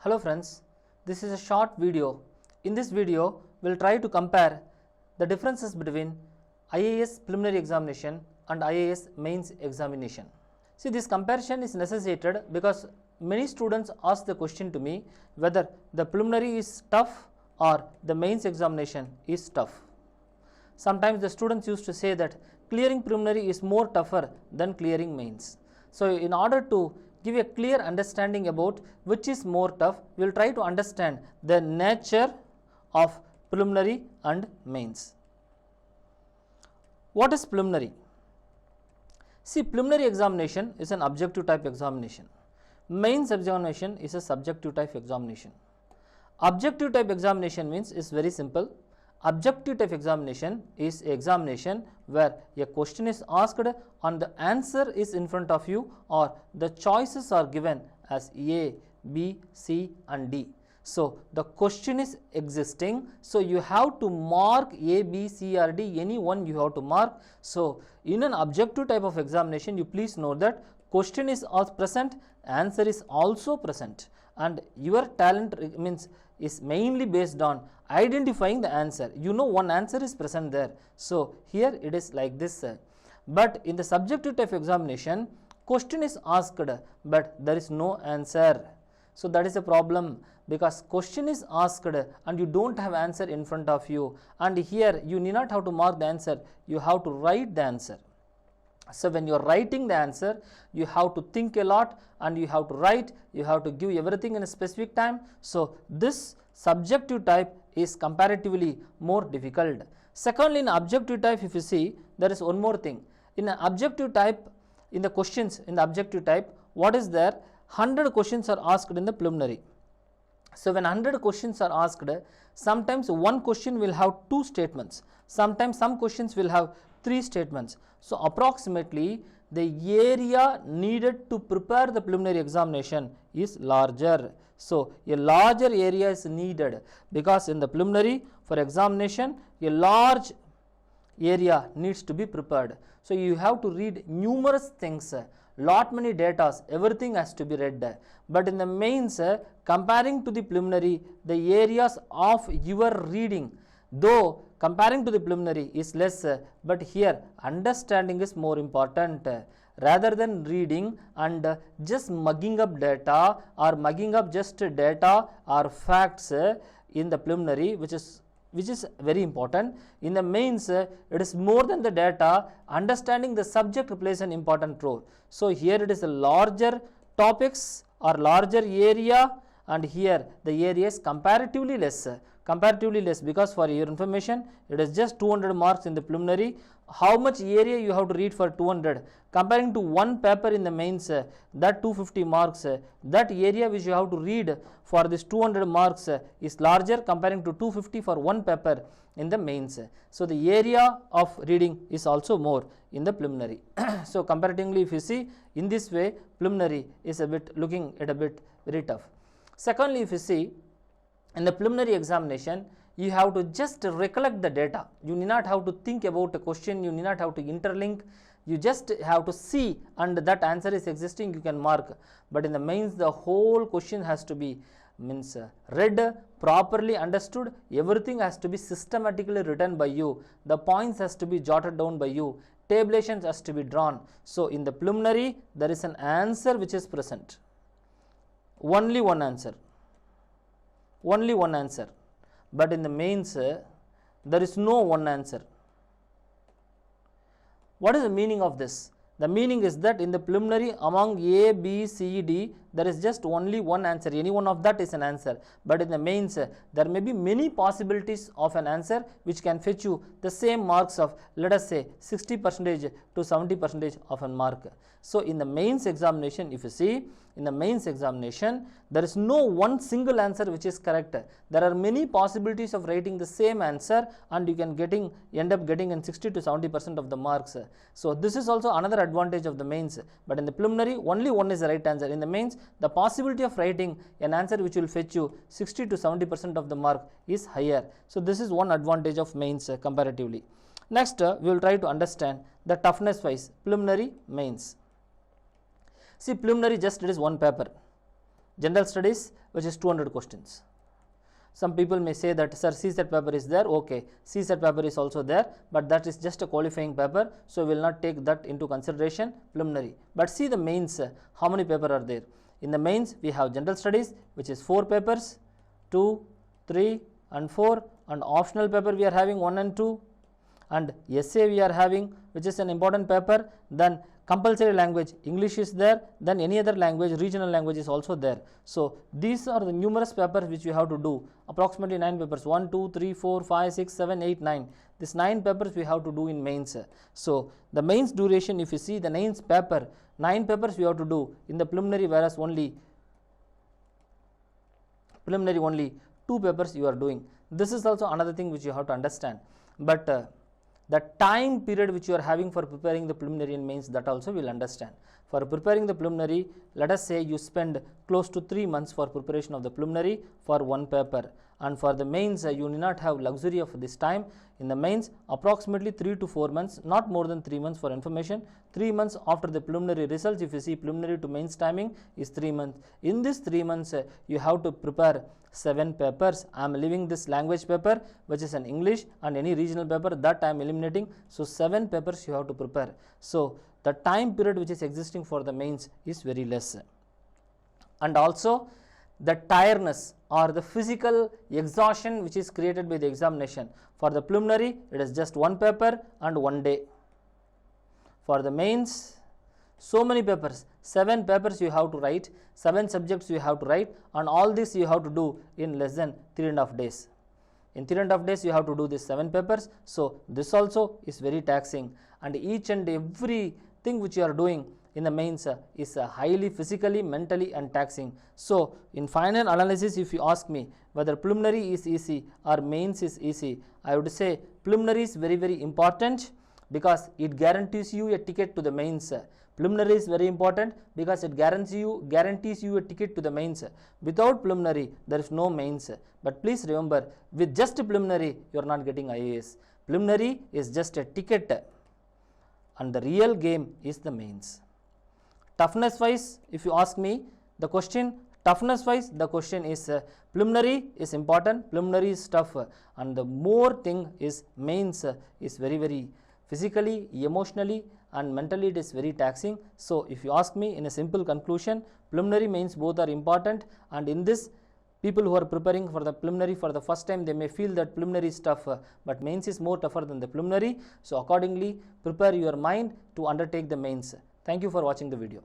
Hello friends, this is a short video. In this video, we will try to compare the differences between IAS preliminary examination and IAS mains examination. See, this comparison is necessitated because many students ask the question to me whether the preliminary is tough or the mains examination is tough. Sometimes the students used to say that clearing preliminary is more tougher than clearing mains. So, in order to give a clear understanding about which is more tough, we will try to understand the nature of preliminary and mains. What is preliminary? See, preliminary examination is an objective type examination. Mains examination is a subjective type examination. Objective type examination means is very simple. Objective type examination is an examination where a question is asked and the answer is in front of you, or the choices are given as A, B, C and D. So, the question is existing, so you have to mark A, B, C or D, any one you have to mark. So, in an objective type of examination, you please know that question is present, answer is also present, and your talent is mainly based on identifying the answer. You know one answer is present there. So, here it is like this. But in the subjective type examination, question is asked but there is no answer. So, that is a problem, because question is asked and you do not have answer in front of you, and here you need not have to mark the answer, you have to write the answer. So, when you are writing the answer, you have to think a lot and you have to write, you have to give everything in a specific time. So, this subjective type is comparatively more difficult. Secondly, in objective type, if you see, there is one more thing. In an objective type, in the questions in the objective type, what is there? 100 questions are asked in the preliminary. So, when 100 questions are asked, sometimes one question will have 2 statements, sometimes some questions will have 3 statements. So, approximately the area needed to prepare the preliminary examination is larger. So, a larger area is needed, because in the preliminary for examination a large area needs to be prepared. So, you have to read numerous things, lot many data, everything has to be read. But in the mains, comparing to the preliminary, the areas of your reading, though comparing to the preliminary is less, but here understanding is more important. Rather than reading and just mugging up data or mugging up just data or facts in the preliminary, which is very important, in the mains it is more than the data, understanding the subject plays an important role. So, here it is a larger topics or larger area, and here the area is comparatively less, because for your information it is just 200 marks in the preliminary. How much area you have to read for 200 comparing to one paper in the mains, that 250 marks, that area which you have to read for this 200 marks is larger comparing to 250 for one paper in the mains. So, the area of reading is also more in the preliminary. So, comparatively if you see, in this way preliminary is looking at a bit very tough. Secondly, if you see, in the preliminary examination, you have to just recollect the data. You need not have to think about a question, you need not have to interlink, you just have to see and that answer is existing, you can mark. But in the mains, the whole question has to be read, properly understood, everything has to be systematically written by you, the points has to be jotted down by you, tabulations has to be drawn. So, in the preliminary, there is an answer which is present, only one answer. But in the mains, there is no one answer. What is the meaning of this? The meaning is that in the preliminary, among A, B, C, D, there is just only one answer, any one of that is an answer. But in the mains, there may be many possibilities of an answer which can fetch you the same marks of, let us say, 60% to 70% of a mark. So, in the mains examination, if you see, in the mains examination, there is no one single answer which is correct. There are many possibilities of writing the same answer, and you can end up getting in 60 to 70% of the marks. So, this is also another advantage of the mains. But in the preliminary, only one is the right answer. In the mains, the possibility of writing an answer which will fetch you 60 to 70% of the mark is higher. So, this is one advantage of mains comparatively. Next, we will try to understand the toughness wise preliminary mains. See, preliminary just it is one paper. General Studies, which is 200 questions. Some people may say that, sir, CSET paper is there. Okay, CSET paper is also there, but that is just a qualifying paper, so we will not take that into consideration, preliminary. But see the mains, how many papers are there? In the mains, we have General Studies, which is 4 papers, 2, 3 and 4, and optional paper we are having 1 and 2, and essay we are having, which is an important paper. Then compulsory language, English is there, then any other language, regional language is also there. So these are the numerous papers which you have to do, approximately 9 papers, 1, 2, 3, 4, 5, 6, 7, 8, 9. These 9 papers we have to do in mains. So the mains duration, if you see the 9 paper, 9 papers we have to do in the preliminary, whereas only 2 papers you are doing. This is also another thing which you have to understand. But the time period which you are having for preparing the preliminary and mains, that also will understand. For preparing the preliminary, let us say you spend close to 3 months for preparation of the preliminary for 1 paper, and for the mains you need not have luxury of this time. In the mains, approximately 3 to 4 months, not more than 3 months for information. 3 months after the preliminary results, if you see preliminary to mains timing is 3 months. In this 3 months you have to prepare 7 papers. I am leaving this language paper, which is an English, and any regional paper, that I am eliminating. So 7 papers you have to prepare. So the time period which is existing for the mains is very less. And also the tiredness or the physical exhaustion which is created by the examination. For the preliminary, it is just 1 paper and 1 day. For the mains, so many papers, 7 papers you have to write, 7 subjects you have to write, and all this you have to do in less than 3.5 days. In 3.5 days you have to do these 7 papers. So this also is very taxing, and each and every thing which you are doing in the mains is highly physically, mentally and taxing. So in final analysis, if you ask me whether preliminary is easy or mains is easy, I would say preliminary is very, very important, because it guarantees you a ticket to the mains. Preliminary is very important because it guarantees you a ticket to the mains. Without preliminary, there is no mains. But please remember, with just preliminary, you are not getting IAS. Preliminary is just a ticket, and the real game is the mains. Toughness wise, if you ask me the question, toughness wise, the question is preliminary is important, preliminary is tough, and the more thing is mains is very, very physically, emotionally and mentally it is very taxing. So if you ask me, in a simple conclusion, preliminary, mains both are important, and in this, people who are preparing for the preliminary for the first time, they may feel that preliminary is tough, but mains is more tougher than the preliminary. So accordingly, prepare your mind to undertake the mains. Thank you for watching the video.